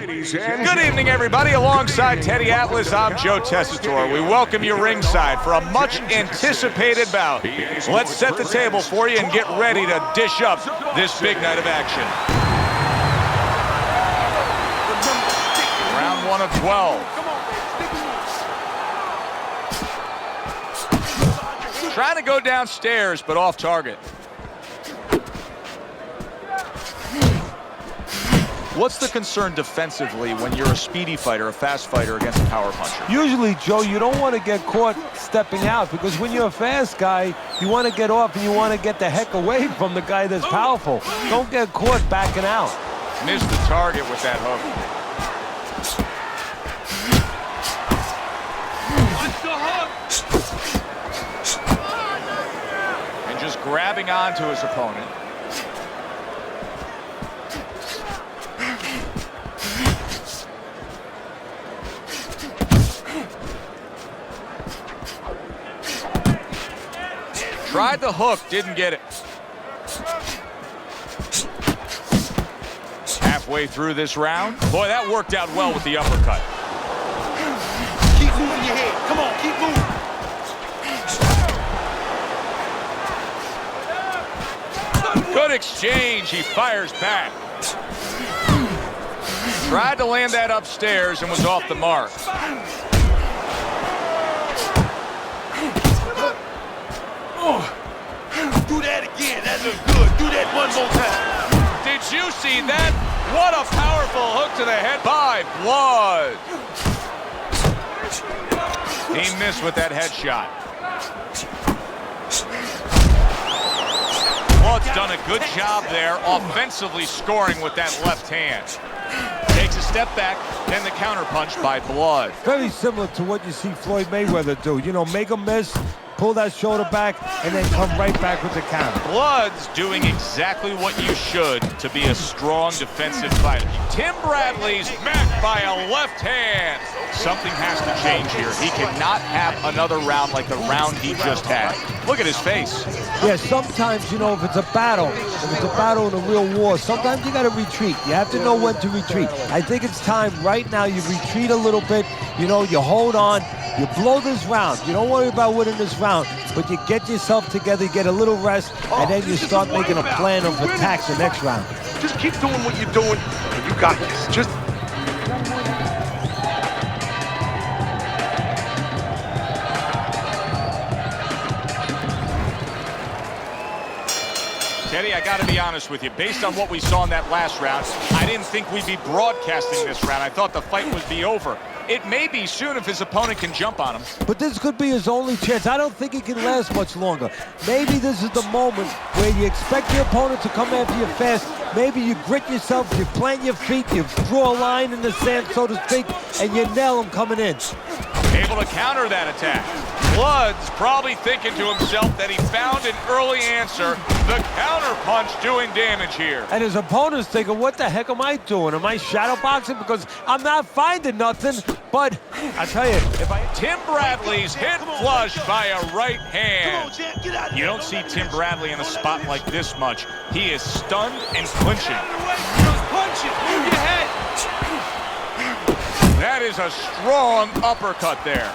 Good evening, everybody. Alongside Teddy Atlas, I'm Joe Tessitore. We welcome you ringside for a much-anticipated bout. Let's set the table for you and get ready to dish up this big night of action. Round 1 of 12. Trying to go downstairs, but off target. What's the concern defensively when you're a speedy fighter, a fast fighter against a power puncher? Usually, Joe, you don't want to get caught stepping out because when you're a fast guy, you want to get off and you want to get the heck away from the guy that's powerful. Don't get caught backing out. Missed the target with that hook. And just grabbing onto his opponent. Tried the hook, didn't get it. Halfway through this round. Boy, that worked out well with the uppercut. Keep moving your head. Come on, keep moving. Good exchange. He fires back. Tried to land that upstairs and was off the mark. Do that again. That looks good. Do that one more time. Did you see that? What a powerful hook to the head by Blood. He missed with that headshot. Blood's done a good job there, offensively scoring with that left hand. Takes a step back, then the counterpunch by Blood. Very similar to what you see Floyd Mayweather do. You know, make a miss, pull that shoulder back, and then come right back with the counter. Blood's doing exactly what you should to be a strong defensive fighter. Tim Bradley's met by a left hand. Something has to change here. He cannot have another round like the round he just had. Look at his face. Yeah, sometimes, you know, if it's a battle in a real war, sometimes you got to retreat. You have to know when to retreat. I think it's time right now you retreat a little bit. You know, you hold on. You blow this round. You don't worry about winning this round, but you get yourself together, you get a little rest, and then you start making a plan of attack the next round. Just keep doing what you're doing, and you got this. Just... Teddy, I got to be honest with you. Based on what we saw in that last round, I didn't think we'd be broadcasting this round. I thought the fight would be over. It may be soon if his opponent can jump on him. But this could be his only chance. I don't think he can last much longer. Maybe this is the moment where you expect your opponent to come after you fast. Maybe you grit yourself, you plant your feet, you draw a line in the sand, so to speak, and you nail him coming in. Able to counter that attack. Blood's probably thinking to himself that he found an early answer. The counter punch doing damage here. And his opponent's thinking, what the heck am I doing? Am I shadow boxing? Because I'm not finding nothing. But I tell you, Tim Bradley's hit flush by a right hand. You don't see Tim Bradley in a spot like this much. He is stunned and clinching. That is a strong uppercut there.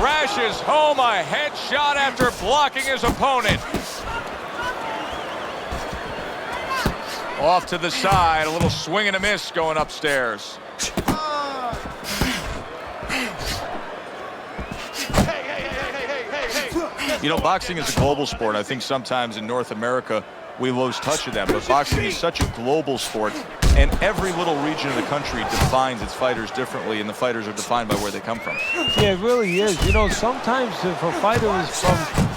Crashes home a headshot after blocking his opponent. Off to the side, a little swing and a miss going upstairs. You know, boxing is a global sport. I think sometimes in North America, we lose touch of that, but boxing is such a global sport, and every little region of the country defines its fighters differently, and the fighters are defined by where they come from. Yeah, it really is. You know, sometimes if a fighter is from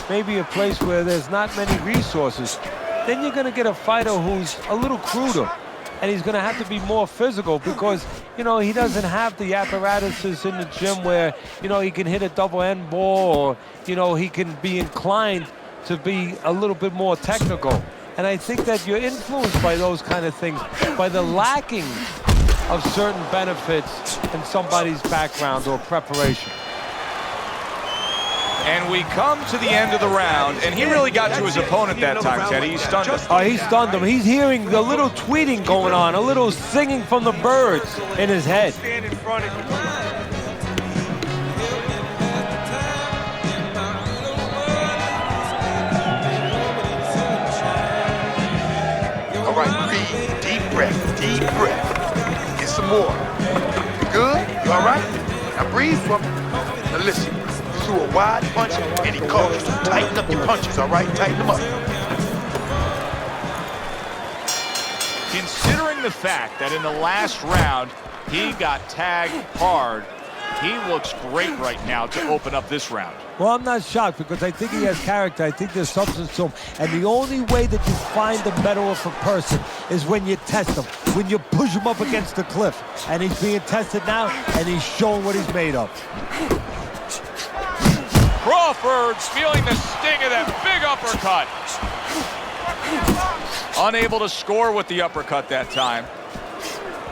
maybe a place where there's not many resources, then you're going to get a fighter who's a little cruder, and he's going to have to be more physical because, you know, he doesn't have the apparatuses in the gym where, you know, he can hit a double end ball or, you know, he can be inclined to be a little bit more technical. And I think that you're influenced by those kind of things, by the lacking of certain benefits in somebody's background or preparation. And we come to the end of the round, and he really got to his opponent that time, Teddy. He stunned him. Oh, he stunned him. He's hearing the little tweeting going on, a little singing from the birds in his head. Stand in front of you. All right, breathe. Deep breath. Deep breath. Get some more. You good? You all right? Now breathe for me. Now listen. You threw a wide punch, and he caught you. So tighten up your punches, all right? Tighten them up. Considering the fact that in the last round, he got tagged hard, he looks great right now to open up this round. Well, I'm not shocked because I think he has character. I think there's substance to him. And the only way that you find the mettle of a person is when you test him, when you push him up against the cliff. And he's being tested now, and he's showing what he's made of. Crawford feeling the sting of that big uppercut. Unable to score with the uppercut that time.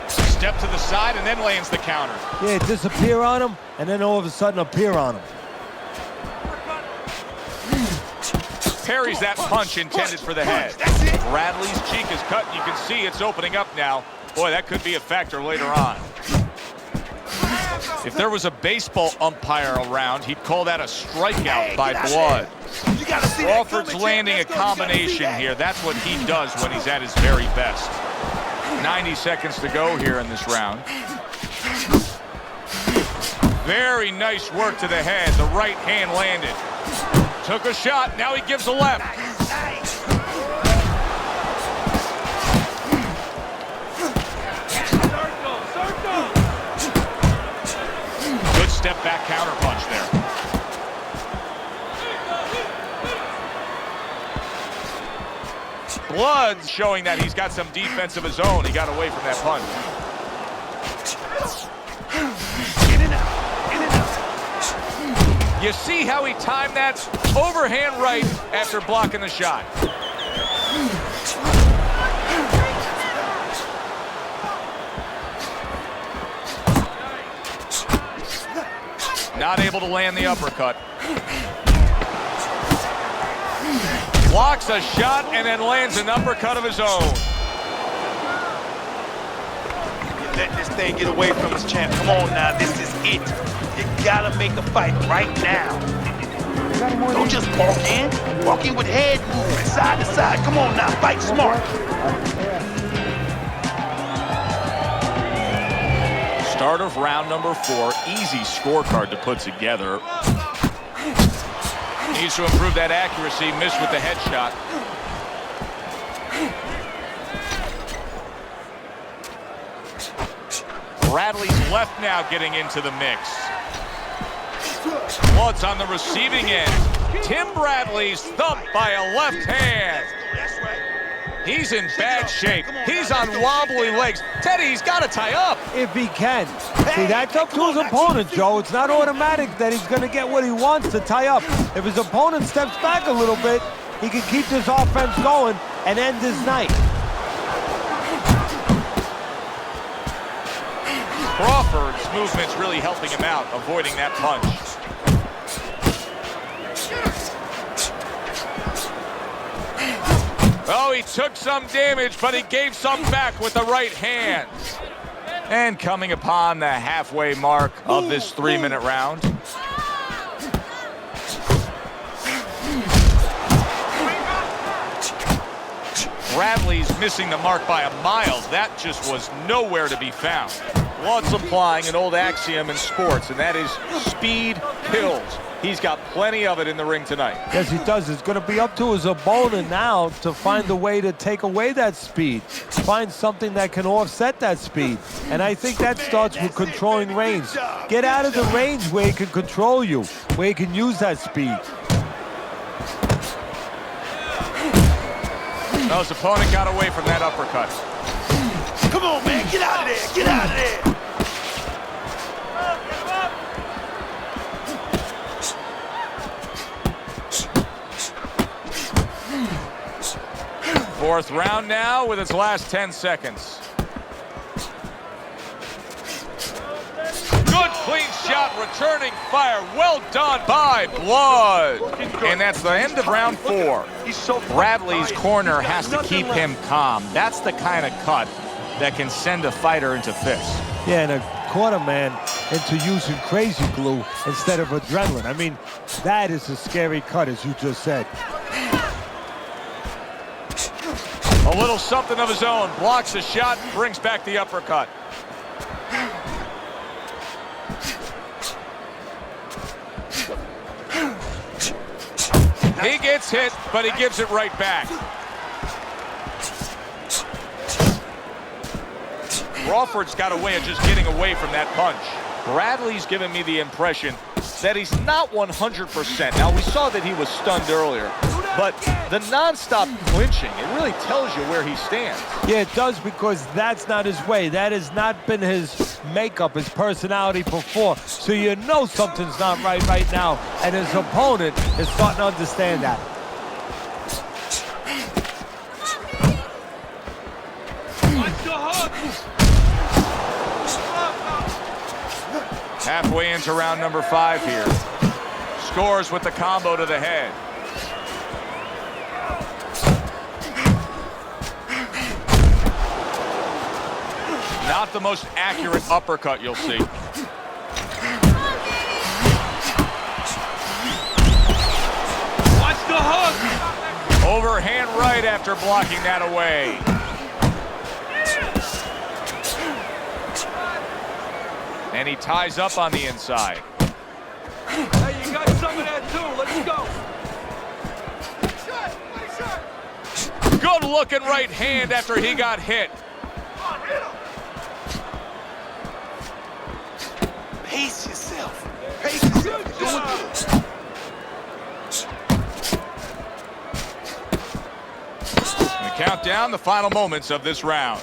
Step to the side and then lands the counter. Yeah, disappear on him, and then all of a sudden appear on him. Parries that punch intended for the head. Bradley's cheek is cut, and you can see it's opening up now. Boy, that could be a factor later on. If there was a baseball umpire around, he'd call that a strikeout by blood. Crawford's landing a combination here. That's what he does when he's at his very best. 90 seconds to go here in this round. Very nice work to the head. The right hand landed. Took a shot. Now he gives a left. Good step back counter punch there. Blood showing that he's got some defense of his own. He got away from that punch. In and out. In and out. You see how he timed that overhand right after blocking the shot. Not able to land the uppercut. Blocks a shot and then lands an uppercut of his own. Let this thing get away from us, champ. Come on now, this is it. You gotta make a fight right now. Don't just walk in. Walk in with head movement, side to side. Come on now, fight smart. Start of round number 4. Easy scorecard to put together. Needs to improve that accuracy. Missed with the headshot. Bradley's left now getting into the mix. Blood's on the receiving end. Tim Bradley's thumped by a left hand. He's in bad shape. He's on wobbly legs. Teddy, he's got to tie up. If he can. See, that's up to his opponent, Joe. It's not automatic that he's going to get what he wants to tie up. If his opponent steps back a little bit, he can keep this offense going and end his night. Crawford's movement's really helping him out, avoiding that punch. Oh, he took some damage, but he gave some back with the right hand. And coming upon the halfway mark of this 3-minute round. Bradley's missing the mark by a mile. That just was nowhere to be found. Blood's applying an old axiom in sports, and that is speed kills. He's got plenty of it in the ring tonight. Yes, he does. It's going to be up to his opponent now to find a way to take away that speed, find something that can offset that speed. And I think that starts with controlling range. Get out of the range where he can control you, where he can use that speed. No, his opponent got away from that uppercut. Come on, man, get out of there, get out of there. Fourth round now with its last 10 seconds. Good clean shot, returning fire. Well done by Blood. And that's the end of round 4. Bradley's corner has to keep him calm. That's the kind of cut that can send a fighter into fits. Yeah, and a corner man into using crazy glue instead of adrenaline. I mean, that is a scary cut, as you just said. A little something of his own. Blocks the shot, brings back the uppercut. He gets hit, but he gives it right back. Crawford's got a way of just getting away from that punch. Bradley's given me the impression that he's not 100%. Now, we saw that he was stunned earlier, but the nonstop clinching, it really tells you where he stands. Yeah, it does, because that's not his way. That has not been his makeup, his personality before. So you know something's not right now, and his opponent is starting to understand that. Halfway into round number 5 here. Scores with the combo to the head. Not the most accurate uppercut you'll see. Watch the hook. Overhand right after blocking that away. And he ties up on the inside. Hey, you got some of that too. Let's go. Good looking right hand after he got hit. Pace yourself. Pace yourself. You're doing good. We count down the final moments of this round.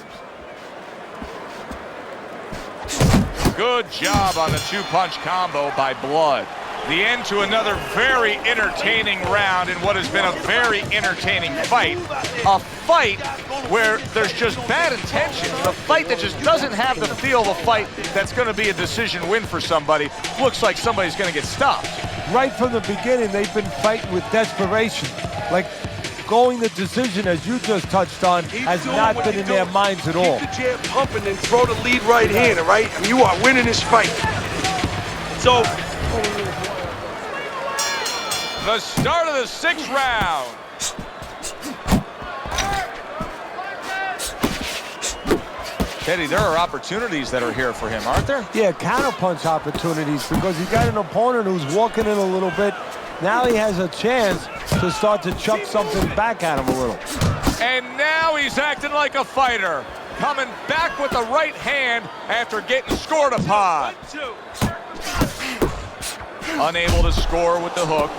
Good job on the 2-punch combo by Blood. The end to another very entertaining round in what has been a very entertaining fight. A fight where there's just bad intention. A fight that just doesn't have the feel of a fight that's going to be a decision win for somebody. Looks like somebody's going to get stopped. Right from the beginning, they've been fighting with desperation. Like, going the decision, as you just touched on, has not been in their minds at all. Keep the jab pumping and throw the lead right hand, all right? I mean, you are winning this fight. So, the start of the 6th round. Teddy, there are opportunities that are here for him, aren't there? Yeah, counterpunch opportunities, because he's got an opponent who's walking in a little bit. Now he has a chance to start to chuck something back at him a little. And now he's acting like a fighter. Coming back with the right hand after getting scored upon. Unable to score with the hook.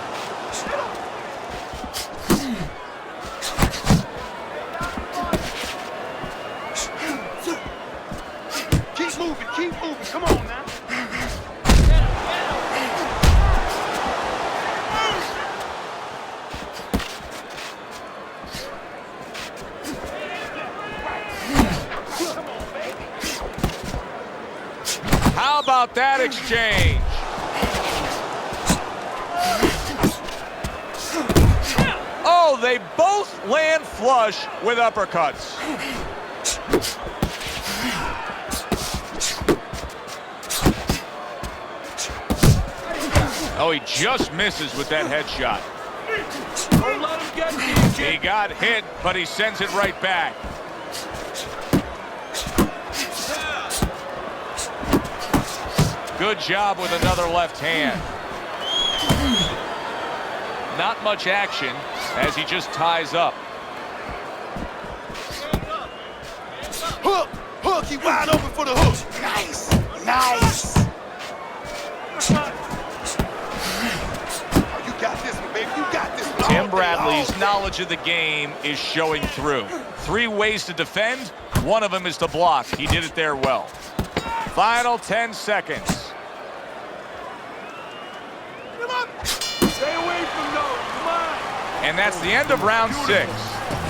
keep moving, come on now. How about that exchange? Oh, they both land flush with uppercuts. Oh, he just misses with that headshot. Don't let him get to you, He got hit, but he sends it right back. Good job with another left hand. Not much action as he just ties up. Hook! Hook! He wide open for the hook. Nice! Nice! Oh, you got this one, baby. You got this one. Tim Bradley's knowledge of the game is showing through. 3 ways to defend. One of them is to block. He did it there well. Final 10 seconds. Stay away from those, come on. And that's the end of round 6.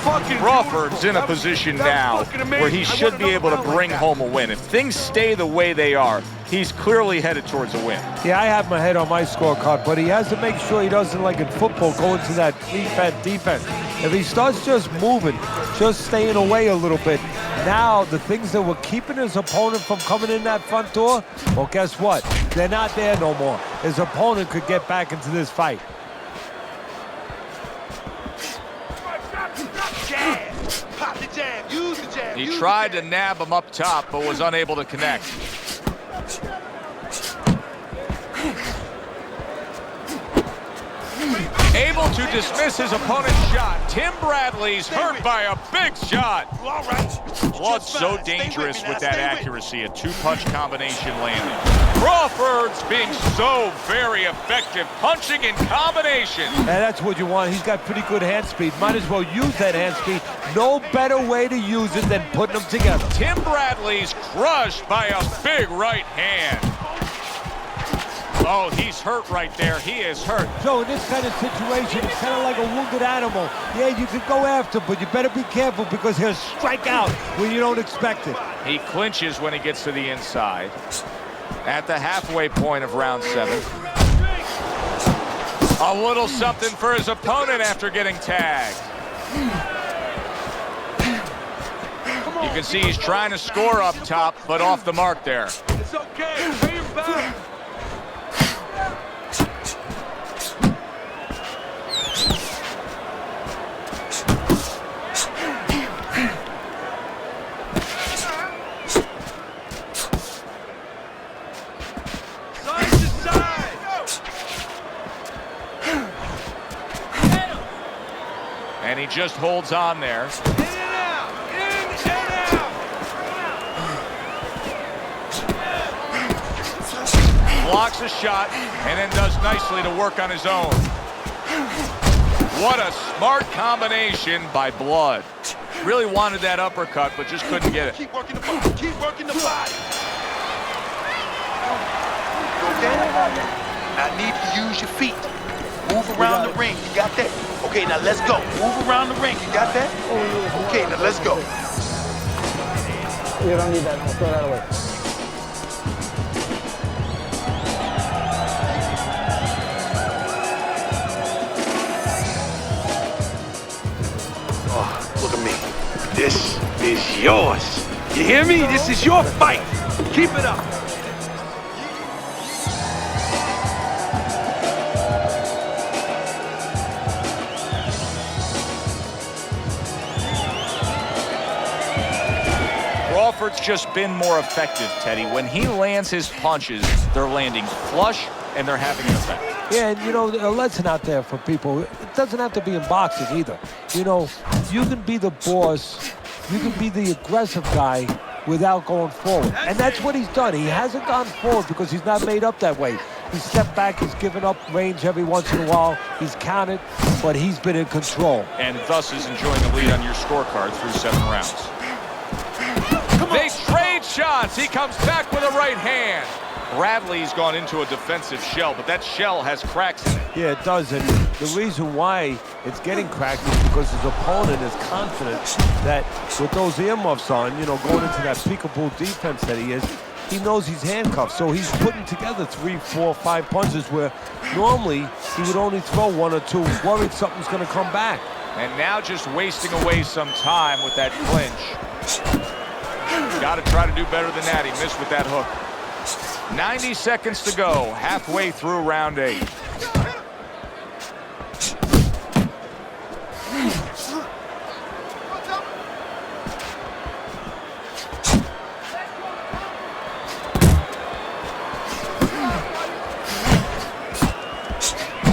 fucking Crawford's in a beautiful. position That was now fucking amazing. where he I should wanna be know able to about bring like home a win. If things stay the way they are, he's clearly headed towards a win. Yeah, I have my head on my scorecard, but he has to make sure he doesn't, like in football, go into that defense. If he starts just moving, just staying away a little bit, now the things that were keeping his opponent from coming in that front door, well, guess what? They're not there no more. His opponent could get back into this fight. Jab. Pop the jab. Use the jab. He tried to nab him up top, but was unable to connect. Able to dismiss his opponent's shot. Tim Bradley's hurt by a big shot. You all right? Blood's Just so fine. Stay with dangerous me with now. that Stay with me. accuracy. A two-punch combination landing. Crawford's being so very effective, punching in combination. And that's what you want. He's got pretty good hand speed. Might as well use that hand speed. No better way to use it than putting them together. Tim Bradley's crushed by a big right hand. Oh, he's hurt right there. He is hurt. So in this kind of situation, it's kind of like a wounded animal. Yeah, you can go after, but you better be careful because he'll strike out when you don't expect it. He clinches when he gets to the inside. At the halfway point of round 7. A little something for his opponent after getting tagged. You can see he's trying to score up top, but off the mark there. It's okay. Pay him back. Side to side. And he just holds on there. In and out. In and out. Blocks a shot and then does nicely to work on his own. What a smart combination by Blood. Really wanted that uppercut, but just couldn't get it. Keep working the body. Keep working the body. Okay? I need you to use your feet. Move around the ring. You got that? Okay, now let's go. Move around the ring. You got that? Okay, now let's go. You don't need that. I'll throw that away. Look at me. This is yours. You hear me? This is your fight. Keep it up. Crawford's just been more effective, Teddy. When he lands his punches, they're landing flush and they're having an effect. Yeah, and you know, a lesson out there for people. It doesn't have to be in boxing either. You know, you can be the boss, you can be the aggressive guy without going forward. And that's what he's done. He hasn't gone forward because he's not made up that way. He's stepped back, he's given up range every once in a while, he's counted, but he's been in control. And thus is enjoying the lead on your scorecard through 7 rounds. They trade shots. He comes back with a right hand. Bradley's gone into a defensive shell, but that shell has cracks in it. Yeah, it does, and the reason why it's getting cracked is because his opponent is confident that with those earmuffs on, you know, going into that peekaboo defense that he is, he knows he's handcuffed, so he's putting together 3, 4, 5 punches where normally he would only throw 1 or 2, worried something's going to come back. And now just wasting away some time with that clinch. Got to try to do better than that. He missed with that hook. 90 seconds to go, halfway through round 8.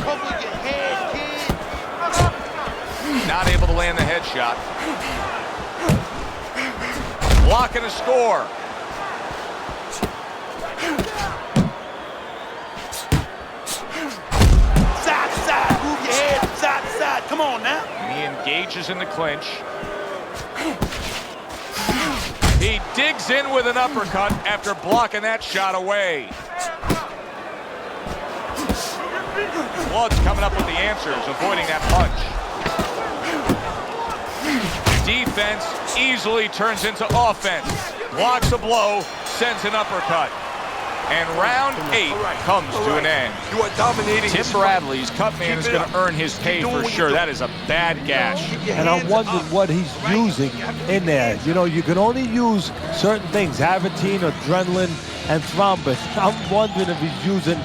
Cover your head, kid. Not able to land the headshot. Blocking a score. Side to side. Move your head from side to side. Come on now. And he engages in the clinch. He digs in with an uppercut after blocking that shot away. Blood's coming up with the answers, avoiding that punch. defense easily turns into offense. Blocks a blow, sends an uppercut. And round 8 comes to an end. You are dominating. Tim Bradley's cut man is going to earn his pay for sure. That is a bad gash. And I'm wondering what he's using in there. You know, you can only use certain things, Avitine, adrenaline, and thrombus. I'm wondering if he's using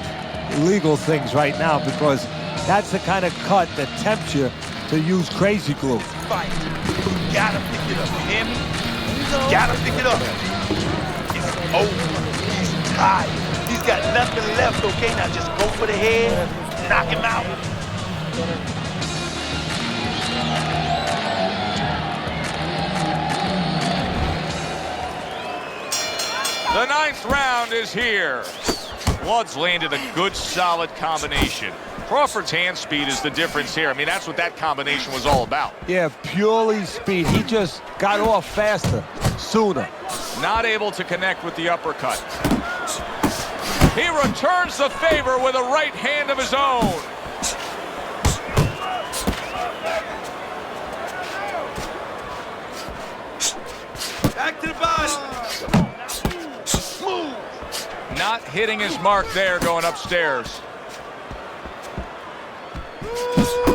illegal things right now, because that's the kind of cut that tempts you to use crazy glue. Fight. You gotta pick it up, you hear me? You gotta pick it up. It's over. He's tired. He's got nothing left, okay? Now just go for the head, knock him out. The 9th round is here. Blood's landed a good, solid combination. Crawford's hand speed is the difference here. I mean, that's what that combination was all about. Yeah, purely speed. He just got off faster, sooner. Not able to connect with the uppercut. He returns the favor with a right hand of his own. Back to the body. Move. Not hitting his mark there, going upstairs.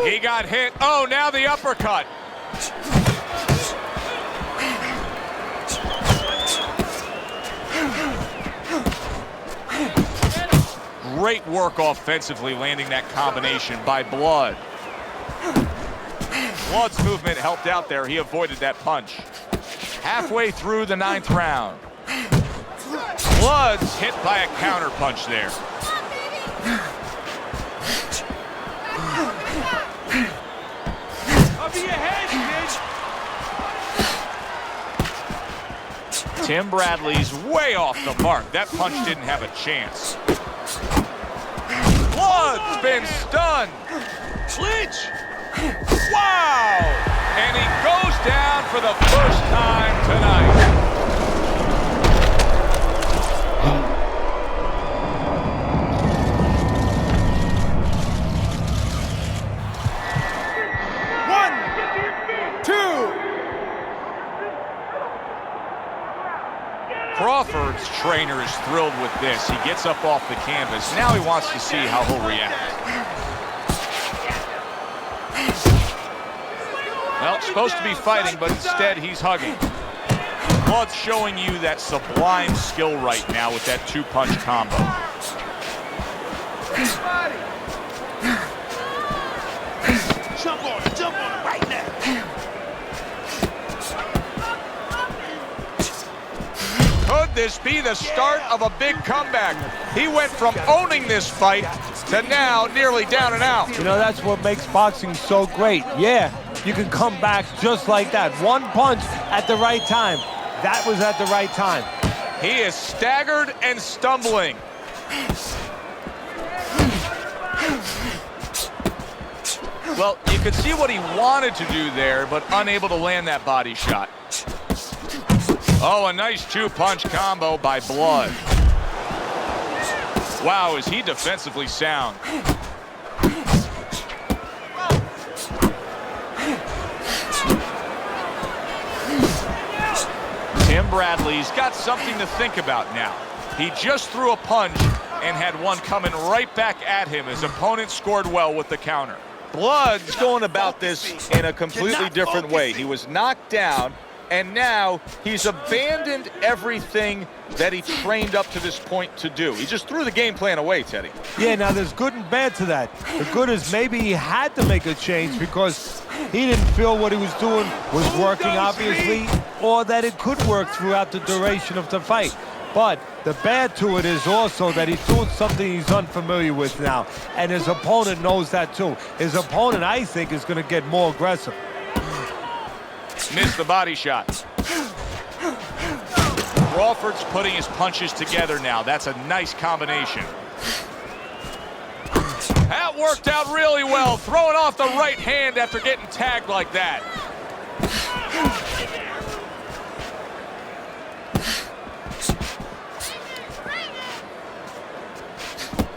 He got hit. Oh, now the uppercut. Great work offensively, landing that combination by Blood. Blood's movement helped out there. He avoided that punch. Halfway through the 9th round. Blood's hit by a counter punch there. Over your head, bitch. Tim Bradley's way off the mark. That punch didn't have a chance. Blood's been stunned. Clinch. Wow! And he goes down for the first time tonight. Crawford's trainer is thrilled with this. He gets up off the canvas. Now he wants to see how he'll react. Well, supposed to be fighting, but instead he's hugging. Blood's showing you that sublime skill right now with that 2-punch combo. Jump on it right now. Could this be the start of a big comeback? He went from owning this fight to now nearly down and out. You know, that's what makes boxing so great. Yeah, you can come back just like that. One punch at the right time. That was at the right time. He is staggered and stumbling. Well, you could see what he wanted to do there, but unable to land that body shot. Oh, a nice 2-punch combo by Blood. Wow, is he defensively sound. Tim Bradley's got something to think about now. He just threw a punch and had one coming right back at him. His opponent scored well with the counter. Blood's going about this in a completely different way. He was knocked down, and now he's abandoned everything that he trained up to this point to do. He just threw the game plan away, Teddy. Yeah, now there's good and bad to that. The good is maybe he had to make a change because he didn't feel what he was doing was working, obviously, or that it could work throughout the duration of the fight. But the bad to it is also that he's doing something he's unfamiliar with now, and his opponent knows that too. His opponent, I think, is going to get more aggressive. Missed the body shot. Crawford's putting his punches together now. That's a nice combination. That worked out really well, throwing off the right hand after getting tagged like that.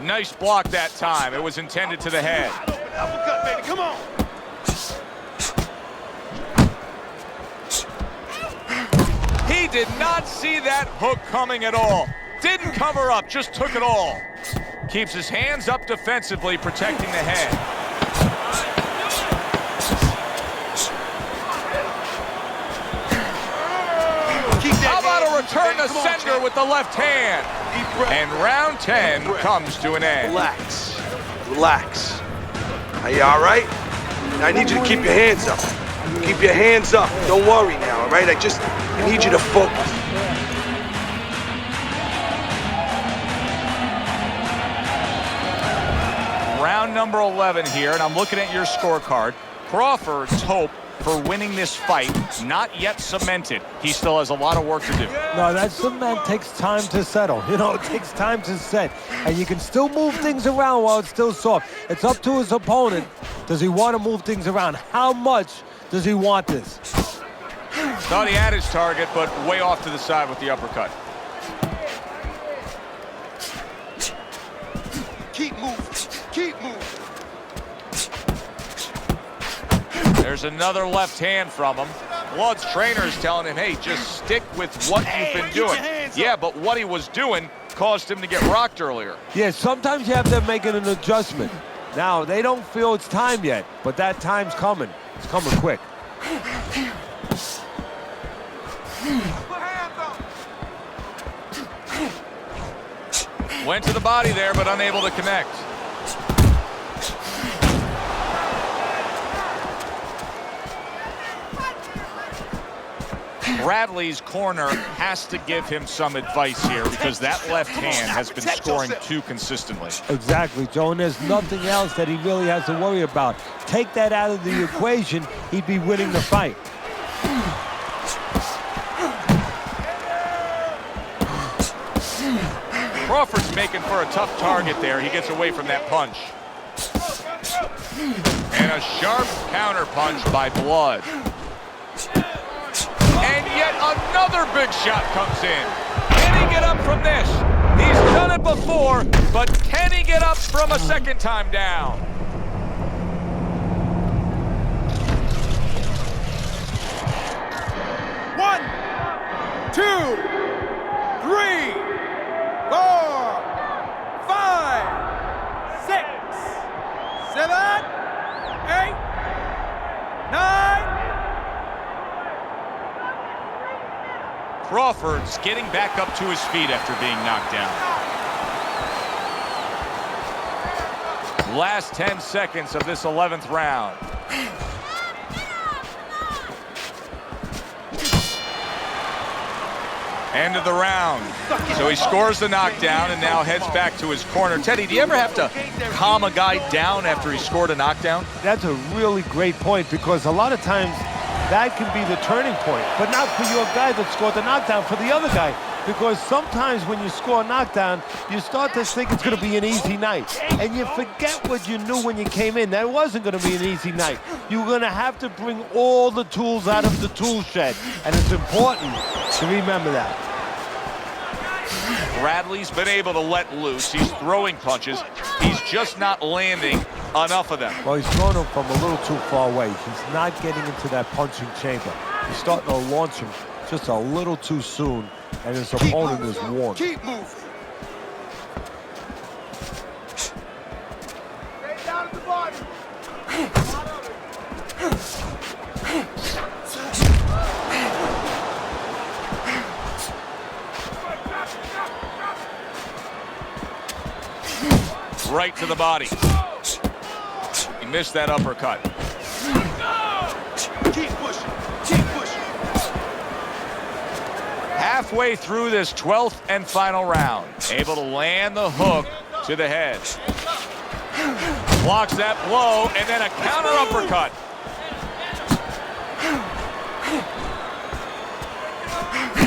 Nice block that time. It was intended to the head. Uppercut, baby, come on. did not see that hook coming at all. Didn't cover up, just took it all. Keeps his hands up defensively, protecting the head. How about a return to sender with the left hand? And round 10 comes to an end. Relax. Relax. Are you all right? I need you to keep your hands up. Keep your hands up. Don't worry now, all right? I need you to focus. Round number 11 here, and I'm looking at your scorecard. Crawford's hope for winning this fight not yet cemented. He still has a lot of work to do. No, that cement takes time to settle. You know, it takes time to set. And you can still move things around while it's still soft. It's up to his opponent. Does he want to move things around? How much does he want this? Thought he had his target, but way off to the side with the uppercut. Keep moving. Keep moving. There's another left hand from him. Blood's trainer is telling him, hey, just stick with what you've been doing. Yeah, but what he was doing caused him to get rocked earlier. Yeah, sometimes you have to make an adjustment. Now, they don't feel it's time yet, but that time's coming. It's coming quick. Went to the body there, but unable to connect. Bradley's corner has to give him some advice here because that left hand has been scoring too consistently. Exactly, Joe, and there's nothing else that he really has to worry about. Take that out of the equation, he'd be winning the fight. Crawford's making for a tough target there. He gets away from that punch. And a sharp counter punch by Blood. And yet another big shot comes in. Can he get up from this? He's done it before, but can he get up from a second time down? One, two, 3, 4, 5, 6, 7, 8, 9. Crawford's getting back up to his feet after being knocked down. Last 10 seconds of this 11th round. End of the round. So he scores the knockdown and now heads back to his corner. Teddy, do you ever have to calm a guy down after he scored a knockdown? That's a really great point because a lot of times that can be the turning point, but not for your guy that scored the knockdown, for the other guy. Because sometimes when you score a knockdown, you start to think it's going to be an easy night. And you forget what you knew when you came in. That wasn't going to be an easy night. You're going to have to bring all the tools out of the tool shed. And it's important to remember that. Bradley's been able to let loose. He's throwing punches. He's just not landing enough of them. Well, he's throwing them from a little too far away. He's not getting into that punching chamber. He's starting to launch him just a little too soon, and his opponent is warned. Keep moving. Stay down at the body. Right to the body. He missed that uppercut. Keep pushing. Keep pushing. Halfway through this 12th and final round, able to land the hook to the head. Blocks that blow, and then a counter uppercut.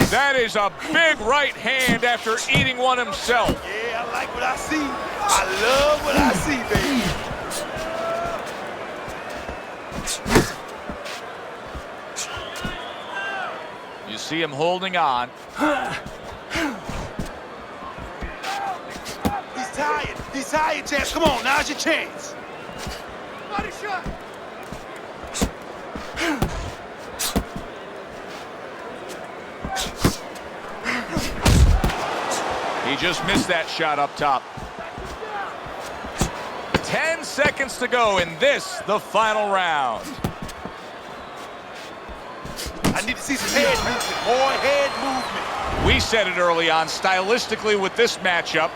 That is a big right hand after eating one himself. Yeah, I like what I see. I love what I see, baby. You see him holding on. He's tired. He's tired, Terence. Come on, now's your chance. Body shot. just missed that shot up top. 10 seconds to go in this, the final round. I need to see some head movement, more head movement. We said it early on, stylistically with this matchup,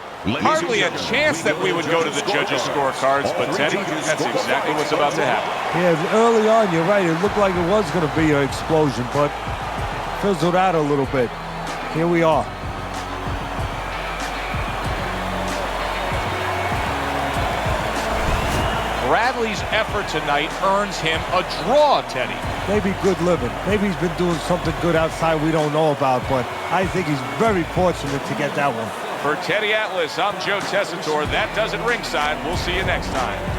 hardly a chance that we would go to the judges' scorecards, but Teddy, that's exactly what's about to happen. Yeah, early on, you're right. It looked like it was going to be an explosion, but fizzled out a little bit. Here we are. Bradley's effort tonight earns him a draw, Teddy. Maybe good living. Maybe he's been doing something good outside we don't know about, but I think he's very fortunate to get that one. For Teddy Atlas, I'm Joe Tessitore. That does it ringside. We'll see you next time.